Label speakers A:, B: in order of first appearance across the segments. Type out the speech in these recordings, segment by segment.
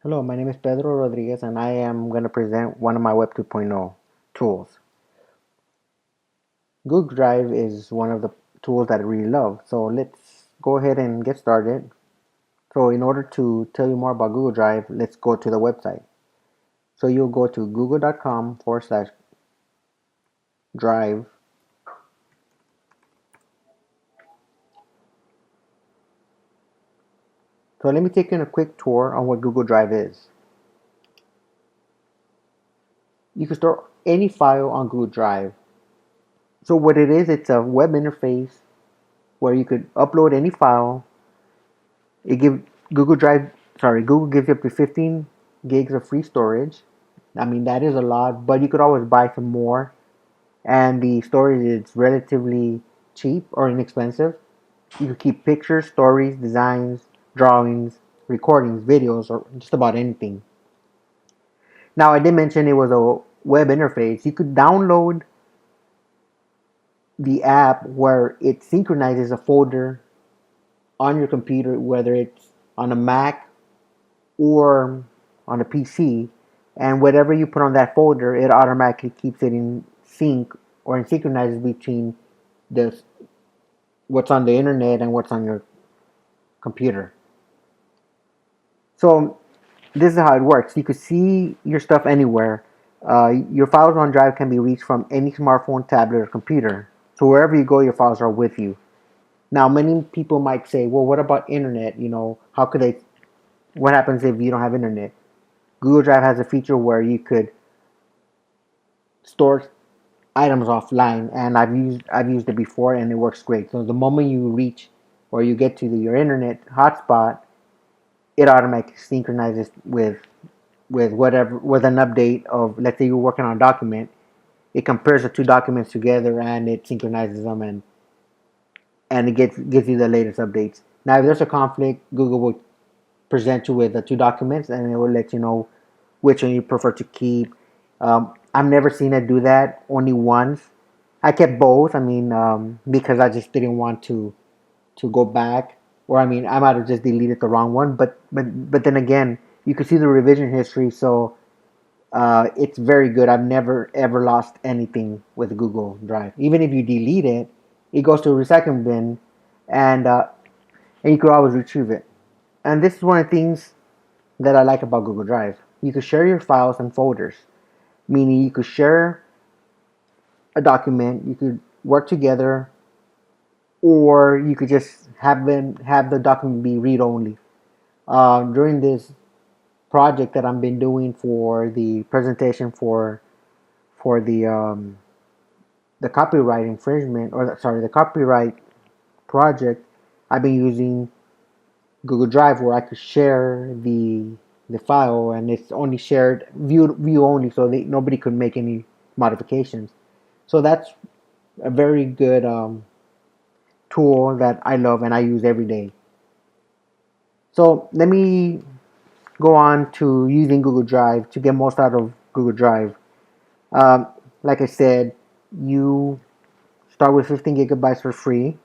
A: Hello, my name is Pedro Rodriguez and I am going to present one of my Web 2.0 tools. Google Drive is one of the tools that I really love. So let's go ahead and get started. So in order to tell you more about Google Drive, let's go to the website. So you'll go to google.com/drive. So let me take you on a quick tour on what Google Drive is. You can store any file on Google Drive. So what it is, it's a web interface where you could upload any file. It give Google Drive, Google gives you up to 15 gigs of free storage. I mean, that is a lot, but you could always buy some more. And the storage is relatively cheap or inexpensive. You could keep pictures, stories, designs, drawings, recordings, videos, or just about anything. Now, I did mention it was a web interface. You could download the app where it synchronizes a folder on your computer, whether it's on a Mac or on a PC, and whatever you put on that folder, it automatically keeps it in sync or in synchronizes between the what's on the internet and what's on your computer. So this is how it works. You could see your stuff anywhere. Your files on Drive can be reached from any smartphone, tablet, or computer. So wherever you go, your files are with you. Now, many people might say, "Well, what about internet? How could they? What happens if you don't have internet?" Google Drive has a feature where you could store items offline, and I've used it before, and it works great. So the moment you reach or you get to your internet hotspot, it automatically synchronizes with an update of, let's say you're working on a document. It compares the two documents together and it synchronizes them, and it gives you the latest updates. Now, if there's a conflict, Google will present you with the two documents, and it will let you know which one you prefer to keep. I've never seen it do that. Only once. I kept both. I mean, because I just didn't want to go back, or I mean, I might have just deleted the wrong one. But then again, you can see the revision history, so it's very good. I've never ever lost anything with Google Drive. Even if you delete it, it goes to a recycling bin, and uh, and you could always retrieve it. And this is one of the things that I like about Google Drive. You can share your files and folders, meaning you could share a document, you could work together, or you could just have the document be read only. During this project that I've been doing for the presentation for the copyright infringement, or the copyright project, I've been using Google Drive where I could share the file, and it's only shared view only, so nobody could make any modifications. So that's a very good tool that I love and I use every day. So let me go on to using Google Drive to get most out of Google Drive. Um, like I said, you start with 15 gigabytes for free.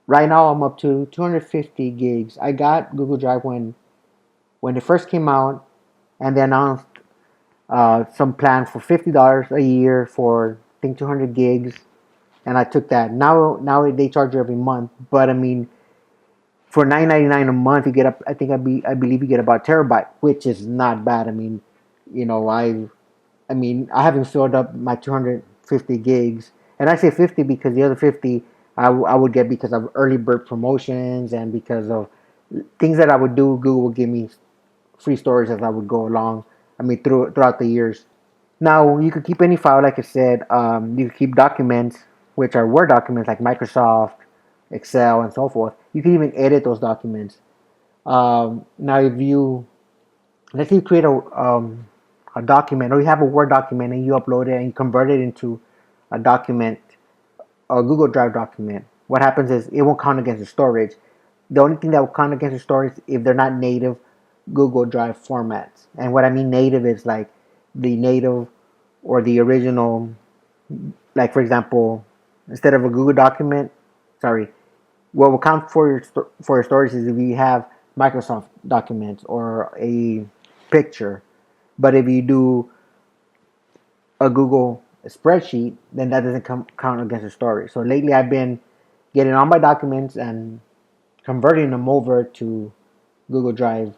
A: Right now, I'm up to 250 gigs. I got Google Drive when it first came out, and they announced some plan for $50 a year for, I think, 200 gigs, and I took that. Now they charge you every month, but I mean, for $9.99 a month, you get up. I believe you get about a terabyte, which is not bad. I mean, you know, I haven't filled up my 250 gigs, and I say 50 because the other 50 I would get because of early bird promotions and because of things that I would do. Google would give me free storage as I would go along. I mean, throughout the years. Now you could keep any file, like I said. You could keep documents, which are Word documents like Microsoft, Excel, and so forth. You can even edit those documents. Now, if you let's say you create a document, or you have a Word document and you upload it and you convert it into a document, a Google Drive document. What happens is it won't count against the storage. The only thing that will count against the storage if they're not native Google Drive formats. And what I mean native is like the native or the original. Like, for example, instead of a Google document, sorry, what will count for your storage is if you have Microsoft documents or a picture. But if you do a Google spreadsheet, then that doesn't count against the storage. So lately, I've been getting all my documents and converting them over to Google Drive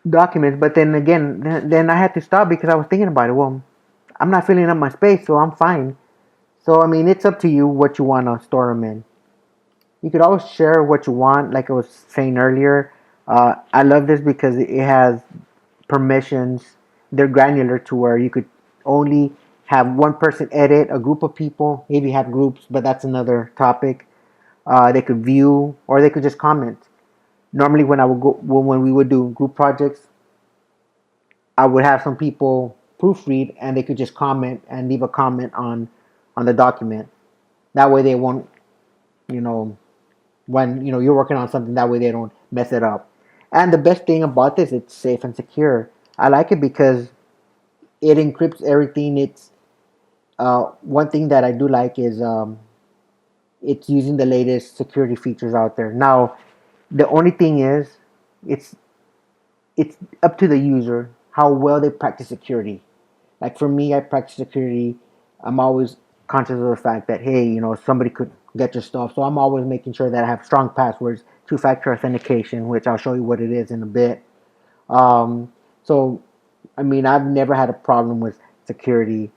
A: documents. But then again, then I had to stop because I was thinking about it. Well, I'm not filling up my space, so I'm fine. So I mean, it's up to you what you want to store them in. You could always share what you want, like I was saying earlier. I love this because it has permissions. They're granular to where you could only have one person edit a group of people. Maybe have groups, but that's another topic. They could view or they could just comment. Normally, when I would go when we would do group projects, I would have some people proofread and they could just comment and leave a comment on the document. That way, they won't, you know, when you're working on something, that way they don't mess it up. And the best thing about this, it's safe and secure. I like it because it encrypts everything. It's one thing that I do like is it's using the latest security features out there. Now, the only thing is, it's it's up to the user how well they practice security. Like for me, I practice security. I'm always conscious of the fact that hey, somebody could get your stuff. So I'm always making sure that I have strong passwords, two-factor authentication, which I'll show you what it is in a bit. So I mean, I've never had a problem with security.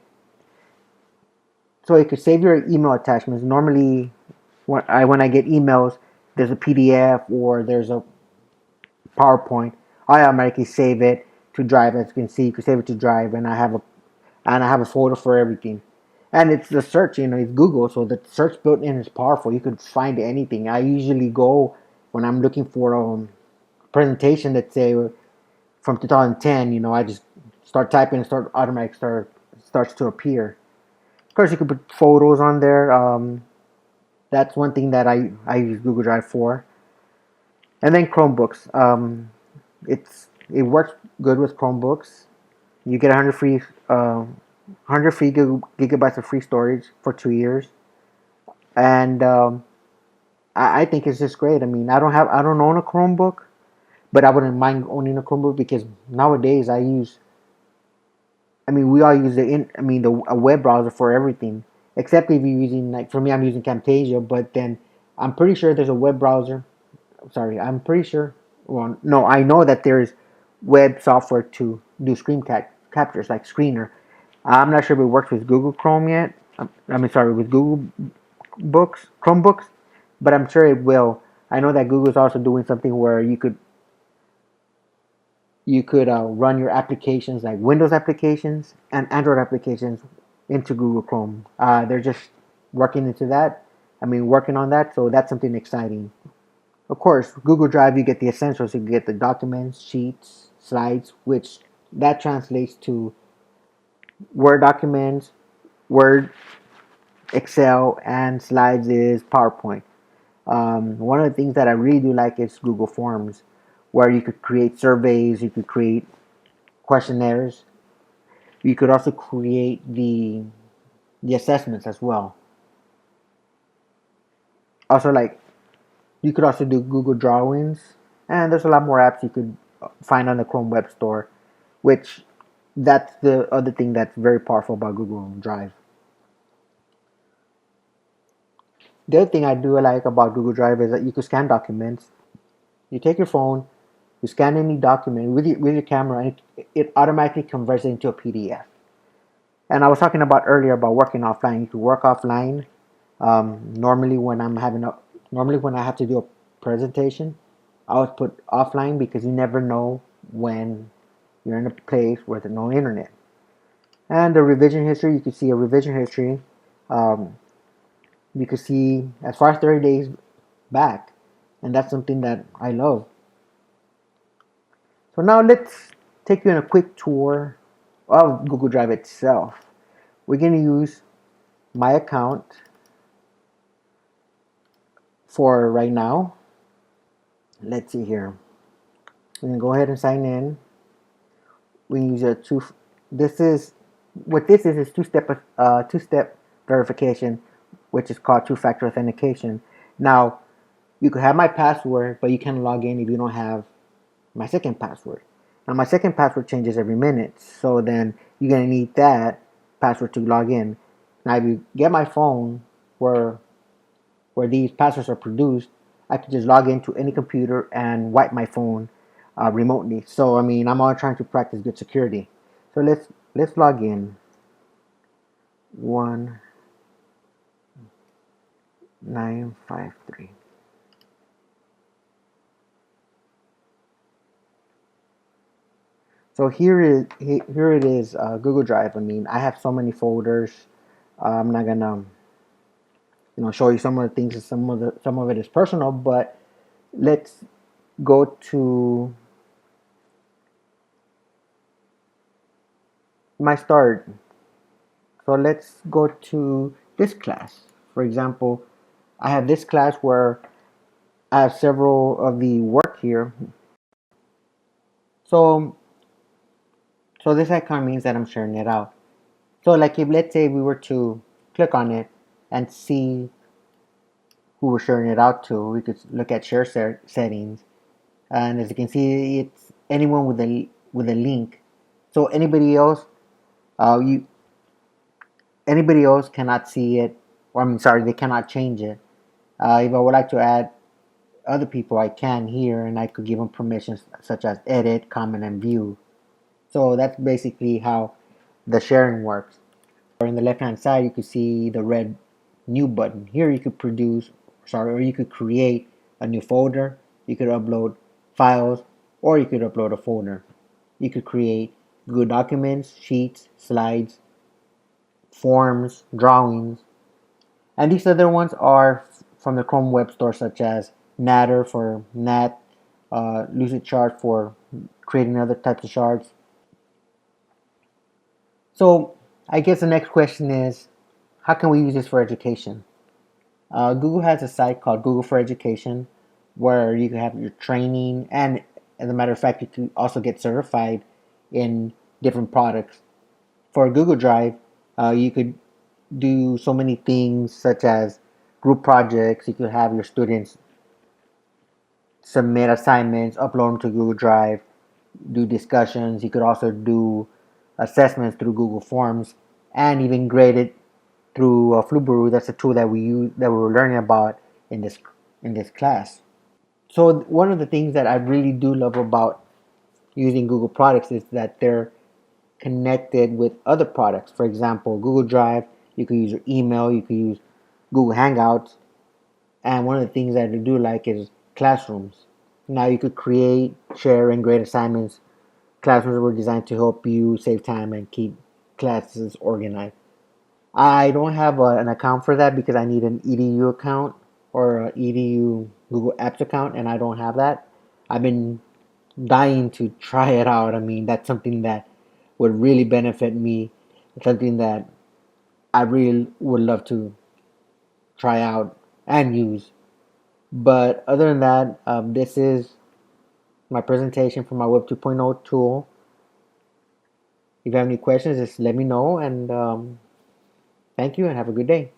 A: So you could save your email attachments. Normally, when I get emails, there's a PDF or there's a PowerPoint. I automatically save it to Drive. As you can see, you can save it to Drive, and I have a folder for everything. And it's the search, it's Google, so the search built in is powerful. You can find anything. I usually go when I'm looking for a presentation that say from 2010. I just start typing and starts to appear. Of course, you could put photos on there. That's one thing that I use Google Drive for. And then Chromebooks. It works good with Chromebooks. You get 100 free gigabytes of free storage for 2 years, and I think it's just great. I mean, I don't own a Chromebook, but I wouldn't mind owning a Chromebook because nowadays we all use a web browser for everything, except if you're using, like for me, I'm using Camtasia, but then I'm pretty sure there's a web browser. Sorry, I'm pretty sure. Well, no, I know that there's web software to do captures like Screener. I'm not sure if it works with Google Chrome yet. Sorry, with Google Chromebooks, but I'm sure it will. I know that Google is also doing something where you could run your applications like Windows applications and Android applications into Google Chrome. They're just working into that. Working on that. So that's something exciting. Of course, Google Drive, you get the essentials. You get the documents, sheets, slides, which that translates to Word documents, Word, Excel, and slides is PowerPoint. One of the things that I really do like is Google Forms, where you could create surveys, you could create questionnaires, you could also create the assessments as well. Also, like you could also do Google Drawings, and there's a lot more apps you could find on the Chrome Web Store, which that's the other thing that's very powerful about Google Drive. The other thing I do like about Google Drive is that you can scan documents. You take your phone, you scan any document with your camera, and it automatically converts it into a PDF. And I was talking about earlier about working offline. You can work offline. Normally, when I have to do a presentation, I always put offline because you never know when you're in a place where there's no internet. And the revision history, you can see a revision history. Um, you can see as far as 30 days back, and that's something that I love. So now let's take you on a quick tour of Google Drive itself. We're going to use my account for right now. Let's see here. We're going to go ahead and sign in. We use a this is two-step verification, which is called two-factor authentication. Now, you could have my password, but you can't log in if you don't have my second password. Now my second password changes every minute, so then you're gonna need that password to log in. Now if you get my phone where these passwords are produced, I could just log into any computer and wipe my phone remotely. So I mean, I'm all trying to practice good security. So let's log in. 1953. So here it is, Google Drive. I mean, I have so many folders. I'm not gonna show you some of the things. Some of it is personal, but let's go to my start. So let's go to this class. For example, I have this class where I have several of the work here. So this icon means that I'm sharing it out. So like if let's say we were to click on it and see who we're sharing it out to, we could look at share settings, and as you can see, it's anyone with a link. So you anybody else cannot see it, or I mean, sorry, they cannot change it. If I would like to add other people, I can here, and I could give them permissions such as edit, comment, and view. So that's basically how the sharing works. Or in the left hand side, you can see the red new button. Here you could or you could create a new folder. You could upload files, or you could upload a folder. You could create Google Documents, sheets, slides, forms, drawings, and these other ones are from the Chrome Web Store, such as Natter for Nat, Lucidchart for creating other types of charts. So I guess the next question is, how can we use this for education? Google has a site called Google for Education where you can have your training, and as a matter of fact, you can also get certified in different products. For Google Drive, you could do so many things such as group projects. You could have your students submit assignments, upload them to Google Drive, do discussions. You could also do assessments through Google Forms, and even grade it through Flubaroo. That's a tool that we use that we were learning about in this class. So one of the things that I really do love about using Google products is that they're connected with other products. For example, Google Drive, you can use your email, you can use Google Hangouts, and one of the things that I do like is classrooms. Now you could create, share, and grade assignments. Classrooms were designed to help you save time and keep classes organized. I don't have an account for that because I need an EDU account or an EDU Google Apps account, and I don't have that. I've been dying to try it out. I mean, that's something that would really benefit me. It's something that I really would love to try out and use. But other than that, this is my presentation for my Web 2.0 tool. If you have any questions, just let me know. And thank you and have a good day.